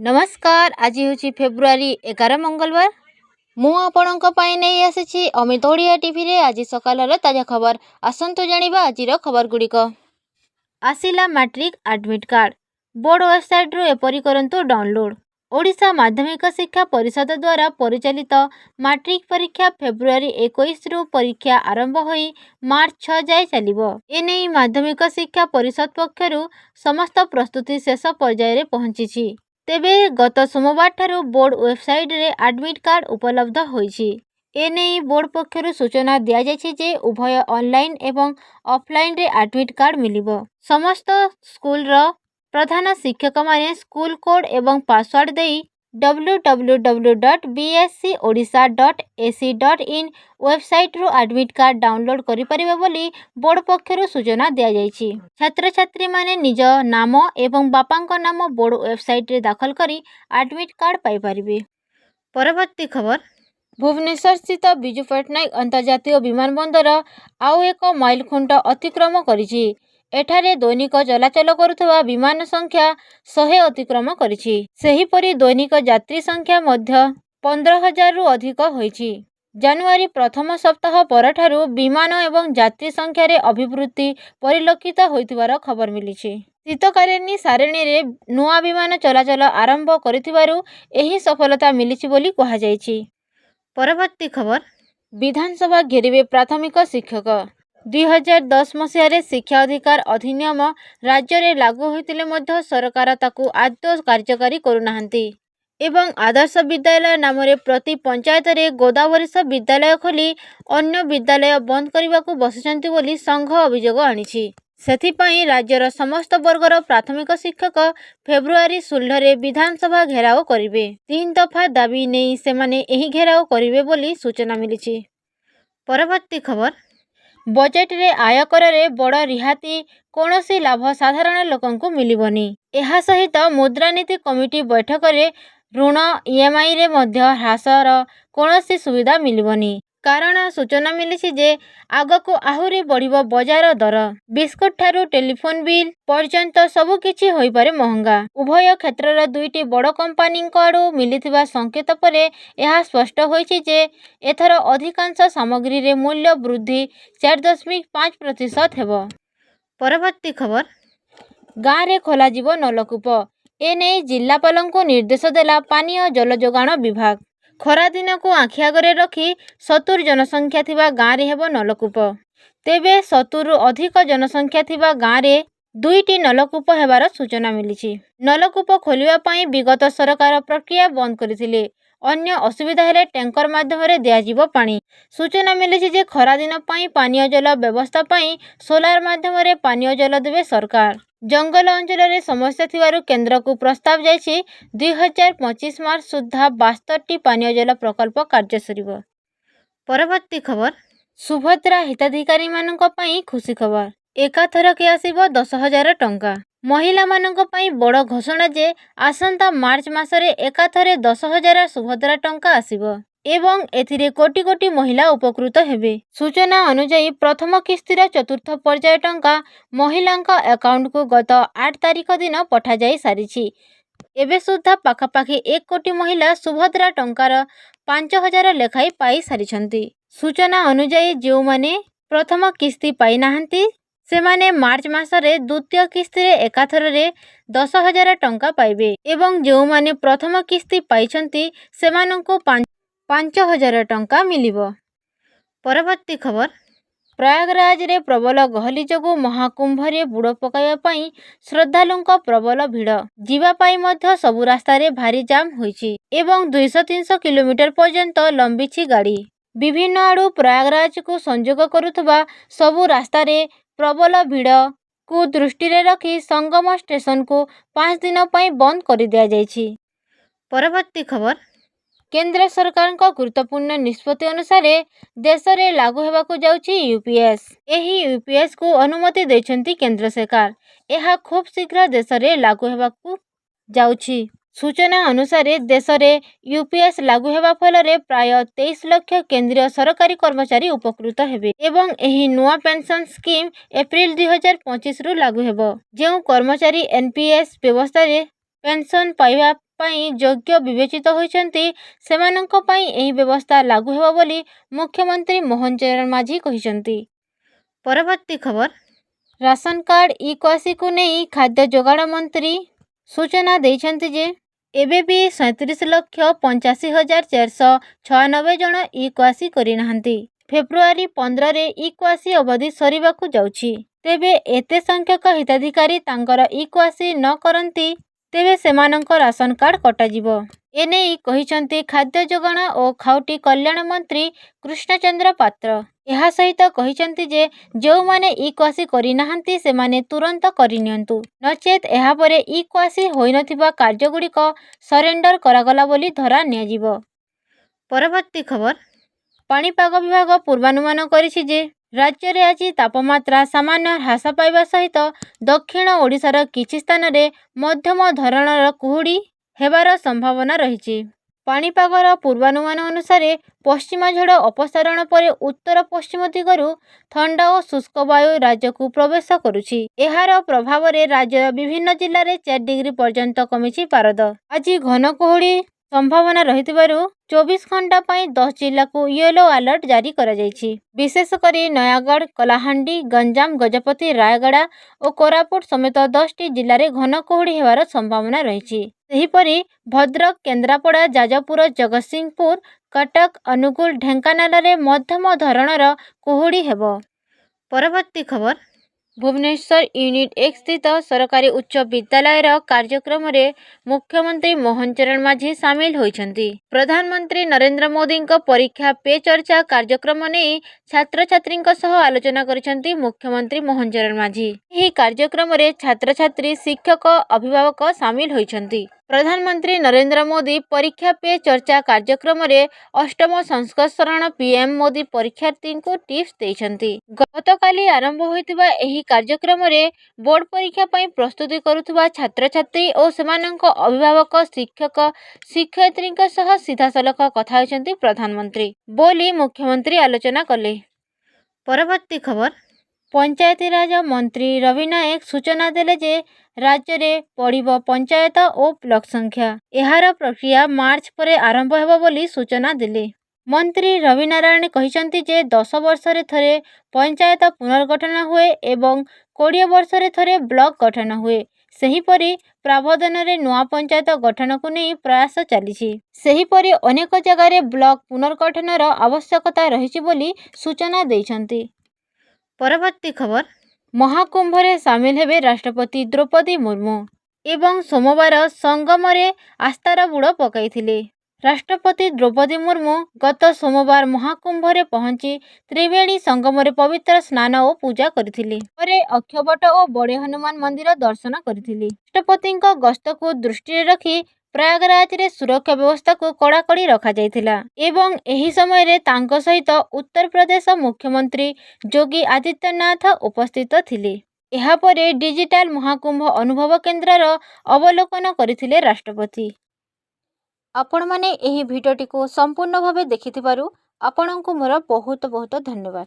नमस्कार। आज हूँ फेब्रुआरी 11 मंगलवार। मु आपणक नहीं आसी अमित ओडिया टीवी रे आज सकाल ताजा खबर। आसतु जानिबा आजिर खबर गुड़िक। आसिला matric admit card board website रु एपरी करंतु डाउनलोड। ओडिशा माध्यमिक शिक्षा परिषद द्वारा परिचालित मैट्रिक परीक्षा फेब्रुआरी 21 रु परीक्षा आरंभ होई मार्च 6 जाए चलिबो। एने माध्यमिक शिक्षा परिषद पक्षरु समस्त प्रस्तुति शेष पर्याय रे पहुंची। तेबे गत सोमवार ठारू बोर्ड वेबसाइट रे एडमिट कार्ड उपलब्ध होईछि। एने बोर्ड पक्षरु सूचना दिया जायछि जे उभय ऑनलाइन एवं ऑफलाइन रे एडमिट कार्ड मिलिबो। समस्त स्कूल रो प्रधान शिक्षक माने स्कूल कोड एवं पासवर्ड देई www.bscodisha.ac.in वेबसाइट रु एडमिट कार्ड डाउनलोड करि परिबे बोली बोर्ड पक्षरु सूचना दिया जायछि। छात्र छात्री माने निज नाम एवं बापांक नाम बोर्ड वेबसाइट रे दाखल करी एडमिट कार्ड पाई परिबे। परवर्ती खबर। भुवनेश्वर स्थित बिजू पट्टनायक अंतर्जातीय विमानबंदर आउ एक माइल खुंट अतिक्रम करिछि। एठारे दैनिक चलाचल करुवा विमान संख्या 100 अतिक्रम करिछि। सेहीपरि दैनिक यात्री संख्या मध्य 15,000 रु अधिक होइछि। जानुआरी प्रथम सप्ताह परठारु विमान एवं यात्री संख्या रे अभिवृद्धि परिलक्षित होइतिबार खबर मिलिछि। शीतकालीन सारणी रे नुआ विमान चलाचल आरंभ करितिबारु एही सफलता मिलिछि बोली कहा जायछि। परवर्ती खबर। विधानसभा घेरिबे प्राथमिक शिक्षक। 2010 मसीह शिक्षा अधिकार अधिनियम राज्य रे लागू होइतिले मध्य सरकार ताकू आदौ कार्यकारी करुनाहांती एवं आदर्श विद्यालय नाम रे प्रति पंचायत रे गोदावरीश विद्यालय खोली अन्य विद्यालय बंद करने बसिचंती बोली संघ अभियोग आनिछि। सेथिपाई राज्यर समस्त वर्गर प्राथमिक शिक्षक फेब्रुआरी 16 रे विधानसभा घेराव करिवे। 3 दफा दाबी नहीं सेमाने एही घेराव करिवे बोली सूचना मिलिछि। परवर्ती खबर। बजेट रे आयकर रे बड़ रिहाती कौनसी लाभ साधारण लोकंकु मिलिबनी। एहा सहित मुद्रानीति कमिटी बैठक रे ऋण ईएमआई रे मध्य ह्रासर कौनसी सुविधा मिलिबनी। कारण सूचना मिलिछि जे आगको आहुरी बढ़िबो बजार दर। बिस्कुट ठारू टेलीफोन बिल पर्यंत सबु किछि होई पारे महंगा। उभय क्षेत्र दुईटी बड़ कंपनी आड़ू मिलिथिबा संकेत परे यह स्पष्ट होइछि जे एथर अधिकांश सामग्री रे मूल्य वृद्धि 4.5% हेबो। परवर्ती खबर। गाँव रे खोला जीवो नलकूप। एने जिल्लापालंको निर्देश देला पानीय जल जोगाण विभाग। खरा दिन को आखि आगरे रखी 70 जनसंख्या थिबा गाँव रे हेबो नलकूप। तेबे 70 रु अधिक जनसंख्या थिबा गाँव रे 2टी नलकूप हेबार सूचना मिलिछि। नलकूप खोलिबा पई विगत सरकार प्रक्रिया बंद करथिले। अन्य असुविधा हेले टैंकर माध्यम रे दियाजिबो पानी। सूचना मिलिछि जे खरा दिन पई पानीय जल व्यवस्था पई सोलार माध्यम रे पानीय जल देबे सरकार। जंगल अंचल रे समस्या थिबारु केंद्र को प्रस्ताव जायछि। 2025 मार्च सुद्धा 72टी पानीय जल प्रकल्प कार्य सरिबो। परवर्ती खबर। सुभद्रा हिताधिकारी मानक पई खुशी खबर। एकाथर के आसीबो 10,000 टंका। महिला मानक पई बड़ घोषणा जे आसंता मार्च मासरे एकाथरे 10,000 सुभद्रा टंका आसीबो एवं एथिरे कोटी कोटी महिला उपकृत हेबे। सूचना अनुसार प्रथम किस्तीर चतुर्थ पर्याय टंका महिलांका अकाउंट को गत 8 तारिख दिन पठा जाई सारिछि। एबे सुद्धा पाखापाखि 1 कोटी महिला सुभद्रा टंकार 5,000 लेखाई पाई सारिछंती। सूचना अनुसार जो माने प्रथम किस्ती पाई नाहंती सेमाने मार्च मासरे द्वितीय किस्ती रे एकाथर रे 10,000 टंका पाइबे एवं जो माने प्रथम किस्ती पाइछंती सेमानंको 5,000 टंका मिलिबो। परवर्ती खबर। प्रयागराज रे प्रबल गहली जोगु महाकुंभ रे बुड़ पकाइबा पई श्रद्धालुंक प्रबल भिड़। जीवा पाई मध्य सबु रास्ता रे भारी जाम होईछि एवं 200-300 किलोमीटर पर्यंत लंबिछि गाड़ी। विभिन्न आड़ू प्रयागराज को संजोग करुथबा सबु रास्ता रे प्रबल भिड़ को दृष्टि रे रखी संगम स्टेशन को 5 दिन पई बंद कर दिया जायछि। परवर्ती खबर। केंद्र सरकार को गुरुत्वपूर्ण निष्पत्ति अनुसार देश रे लागू हेबाकु जाउछि यूपीएस। एही यूपीएस को अनुमति दैछंती केंद्र सरकार। एहा खूब शीघ्र देश रे लागू हेबाकु जाउछि। सूचना अनुसार देश में यूपीएस लागू हेबा फल प्राय 23 लाख केंद्रीय सरकारी कर्मचारी उपकृत हेबे एवं एही नुआ पेंशन स्कीम एप्रिल 2025 रु लागू हेबो। जो कर्मचारी एनपीएस व्यवस्था रे पेंशन पाइबा ପାଇଁ ଯୋଗ୍ୟ ବିବେଚିତ ହୋଇଛନ୍ତି ସେମାନଙ୍କ ପାଇଁ ଏହି ବ୍ୟବସ୍ଥା ଲାଗୁ ହେବ ବୋଲି ମୁଖ୍ୟମନ୍ତ୍ରୀ ମୋହନ ଚରଣ ମାଝୀ କହିଛନ୍ତି। ପରବର୍ତ୍ତୀ ଖବର, ରାସନ କାର୍ଡ ଇ-କ୍ୱାସିକୁ ନେଇ ଖାଦ୍ୟ ଯୋଗାଣ ମନ୍ତ୍ରୀ ସୂଚନା ଦେଇଛନ୍ତି ଯେ ଏବେ ବି 37,85,496 ଜଣ ଇ-କ୍ୱାସି କରିନାହାନ୍ତି। ଫେବୃଆରୀ 15ରେ ଇ-କ୍ୱାସି ଅବଧି ସରିବାକୁ ଯାଉଛି। ତେବେ ଏତେ ସଂଖ୍ୟକ ହିତାଧିକାରୀ ତାଙ୍କର ଇ-କ୍ୱାସି ନ କରନ୍ତି ତେବେ ସେମାନଙ୍କ ରାସନ କାର୍ଡ କଟାଯିବ। ଏନେଇ କହିଛନ୍ତି ଖାଦ୍ୟ ଯୋଗାଣ ଓ ଖାଉଟି କଲ୍ୟାଣ ମନ୍ତ୍ରୀ କୃଷ୍ଣଚନ୍ଦ୍ର ପାତ୍ର। ଏହା ସହିତ କହିଛନ୍ତି ଯେ ଯେଉଁମାନେ ଇ-କ୍ୱାସି କରିନାହାନ୍ତି ସେମାନେ ତୁରନ୍ତ କରିନିଅନ୍ତୁ, ନଚେତ୍ ଏହାପରେ ଇ-କ୍ୱାସି ହୋଇନଥିବା କାର୍ଯ୍ୟଗୁଡ଼ିକ ସରେଣ୍ଡର କରାଗଲା ବୋଲି ଧରା ନିଆଯିବ। ପରବର୍ତ୍ତୀ ଖବର, ପାଣିପାଗ ବିଭାଗ ପୂର୍ବାନୁମାନ କରିଛି ଯେ ରାଜ୍ୟରେ ଆଜି ତାପମାତ୍ରା ସାମାନ୍ୟ ହ୍ରାସ ପାଇବା ସହିତ ଦକ୍ଷିଣ ଓଡ଼ିଶାର କିଛି ସ୍ଥାନରେ ମଧ୍ୟମ ଧରଣର କୁହୁଡ଼ି ହେବାର ସମ୍ଭାବନା ରହିଛି। ପାଣିପାଗର ପୂର୍ବାନୁମାନ ଅନୁସାରେ ପଶ୍ଚିମା ଝଡ଼ ଅପସାରଣ ପରେ ଉତ୍ତର ପଶ୍ଚିମ ଦିଗରୁ ଥଣ୍ଡା ଓ ଶୁଷ୍କ ବାୟୁ ରାଜ୍ୟକୁ ପ୍ରବେଶ କରୁଛି। ଏହାର ପ୍ରଭାବରେ ରାଜ୍ୟର ବିଭିନ୍ନ ଜିଲ୍ଲାରେ 4 ଡିଗ୍ରୀ ପର୍ଯ୍ୟନ୍ତ କମିଛି ପାରଦ। ଆଜି ଘନ କୁହୁଡ଼ି ସମ୍ଭାବନା ରହିଥିବାରୁ 24 ଘଣ୍ଟା ପାଇଁ 10 ଜିଲ୍ଲାକୁ ୟେଲୋ ଆଲର୍ଟ ଜାରି କରାଯାଇଛି। ବିଶେଷ କରି ନୟାଗଡ଼, କଳାହାଣ୍ଡି, ଗଞ୍ଜାମ, ଗଜପତି, ରାୟଗଡ଼ା ଓ କୋରାପୁଟ ସମେତ 10ଟି ଜିଲ୍ଲାରେ ଘନ କୁହୁଡ଼ି ହେବାର ସମ୍ଭାବନା ରହିଛି। ସେହିପରି ଭଦ୍ରକ, କେନ୍ଦ୍ରାପଡ଼ା, ଯାଜପୁର, ଜଗତସିଂହପୁର, କଟକ, ଅନୁଗୁଳ, ଢେଙ୍କାନାଳରେ ମଧ୍ୟମ ଧରଣର କୁହୁଡ଼ି ହେବ। ପରବର୍ତ୍ତୀ ଖବର, ଭୁବନେଶ୍ୱର ୟୁନିଟ୍ 1 ସ୍ଥିତ ସରକାରୀ ଉଚ୍ଚ ବିଦ୍ୟାଳୟର କାର୍ଯ୍ୟକ୍ରମରେ ମୁଖ୍ୟମନ୍ତ୍ରୀ ମୋହନ ଚରଣ ମାଝୀ ସାମିଲ ହୋଇଛନ୍ତି। ପ୍ରଧାନମନ୍ତ୍ରୀ ନରେନ୍ଦ୍ର ମୋଦିଙ୍କ ପରୀକ୍ଷା ପେ ଚର୍ଚ୍ଚା କାର୍ଯ୍ୟକ୍ରମ ନେଇ ଛାତ୍ରଛାତ୍ରୀଙ୍କ ସହ ଆଲୋଚନା କରିଛନ୍ତି ମୁଖ୍ୟମନ୍ତ୍ରୀ ମୋହନ ଚରଣ ମାଝୀ। ଏହି କାର୍ଯ୍ୟକ୍ରମରେ ଛାତ୍ରଛାତ୍ରୀ, ଶିକ୍ଷକ, ଅଭିଭାବକ ସାମିଲ ହୋଇଛନ୍ତି। ପ୍ରଧାନମନ୍ତ୍ରୀ ନରେନ୍ଦ୍ର ମୋଦି ପରୀକ୍ଷା ପେ ଚର୍ଚ୍ଚା କାର୍ଯ୍ୟକ୍ରମରେ ଅଷ୍ଟମ ସଂସ୍କରଣ ପିଏମ୍ ମୋଦି ପରୀକ୍ଷାର୍ଥୀଙ୍କୁ ଟିପ୍ସ ଦେଇଛନ୍ତି। ଗତକାଲି ଆରମ୍ଭ ହୋଇଥିବା ଏହି କାର୍ଯ୍ୟକ୍ରମରେ ବୋର୍ଡ ପରୀକ୍ଷା ପାଇଁ ପ୍ରସ୍ତୁତି କରୁଥିବା ଛାତ୍ରଛାତ୍ରୀ ଓ ସେମାନଙ୍କ ଅଭିଭାବକ, ଶିକ୍ଷକ, ଶିକ୍ଷୟିତ୍ରୀଙ୍କ ସହ ସିଧାସଳଖ କଥା ହୋଇଛନ୍ତି ପ୍ରଧାନମନ୍ତ୍ରୀ ବୋଲି ମୁଖ୍ୟମନ୍ତ୍ରୀ ଆଲୋଚନା କଲେ। ପରବର୍ତ୍ତୀ ଖବର, ପଞ୍ଚାୟତିରାଜ ମନ୍ତ୍ରୀ ରବି ନାୟକ ସୂଚନା ଦେଲେ ଯେ ରାଜ୍ୟରେ ବଢ଼ିବ ପଞ୍ଚାୟତ ଓ ବ୍ଲକ ସଂଖ୍ୟା। ଏହାର ପ୍ରକ୍ରିୟା ମାର୍ଚ୍ଚ ପରେ ଆରମ୍ଭ ହେବ ବୋଲି ସୂଚନା ଦେଲେ। ମନ୍ତ୍ରୀ ରବି ନାରାୟଣ କହିଛନ୍ତି ଯେ 10 ବର୍ଷରେ ଥରେ ପଞ୍ଚାୟତ ପୁନର୍ଗଠନ ହୁଏ ଏବଂ 20 ବର୍ଷରେ ଥରେ ବ୍ଲକ ଗଠନ ହୁଏ। ସେହିପରି ପ୍ରାବଧାନରେ ନୂଆ ପଞ୍ଚାୟତ ଗଠନକୁ ନେଇ ପ୍ରୟାସ ଚାଲିଛି। ସେହିପରି ଅନେକ ଜାଗାରେ ବ୍ଲକ ପୁନର୍ଗଠନର ଆବଶ୍ୟକତା ରହିଛି ବୋଲି ସୂଚନା ଦେଇଛନ୍ତି। ପରବର୍ତ୍ତୀ ଖବର, ମହାକୁମ୍ଭରେ ସାମିଲ ହେବେ ରାଷ୍ଟ୍ରପତି ଦ୍ରୌପଦୀ ମୁର୍ମୁ ଏବଂ ସୋମବାର ସଙ୍ଗମରେ ଆସ୍ଥାର ବୁଡ଼ ପକାଇଥିଲେ। ରାଷ୍ଟ୍ରପତି ଦ୍ରୌପଦୀ ମୁର୍ମୁ ଗତ ସୋମବାର ମହାକୁମ୍ଭରେ ପହଞ୍ଚି ତ୍ରିବେଣୀ ସଙ୍ଗମରେ ପବିତ୍ର ସ୍ନାନ ଓ ପୂଜା କରିଥିଲେ। ପରେ ଅକ୍ଷୟବଟ ଓ ବଡ଼ ହନୁମାନ ମନ୍ଦିର ଦର୍ଶନ କରିଥିଲେ। ରାଷ୍ଟ୍ରପତିଙ୍କ ଗସ୍ତକୁ ଦୃଷ୍ଟିରେ ରଖି ପ୍ରୟାଗରାଜରେ ସୁରକ୍ଷା ବ୍ୟବସ୍ଥାକୁ କଡ଼ାକଡ଼ି ରଖାଯାଇଥିଲା ଏବଂ ଏହି ସମୟରେ ତାଙ୍କ ସହିତ ଉତ୍ତରପ୍ରଦେଶ ମୁଖ୍ୟମନ୍ତ୍ରୀ ଯୋଗୀ ଆଦିତ୍ୟନାଥ ଉପସ୍ଥିତ ଥିଲେ। ଏହାପରେ ଡିଜିଟାଲ ମହାକୁମ୍ଭ ଅନୁଭବ କେନ୍ଦ୍ରର ଅବଲୋକନ କରିଥିଲେ ରାଷ୍ଟ୍ରପତି। ଆପଣମାନେ ଏହି ଭିଡ଼ିଓଟିକୁ ସମ୍ପୂର୍ଣ୍ଣ ଭାବେ ଦେଖିଥିବାରୁ ଆପଣଙ୍କୁ ମୋର ବହୁତ ବହୁତ ଧନ୍ୟବାଦ।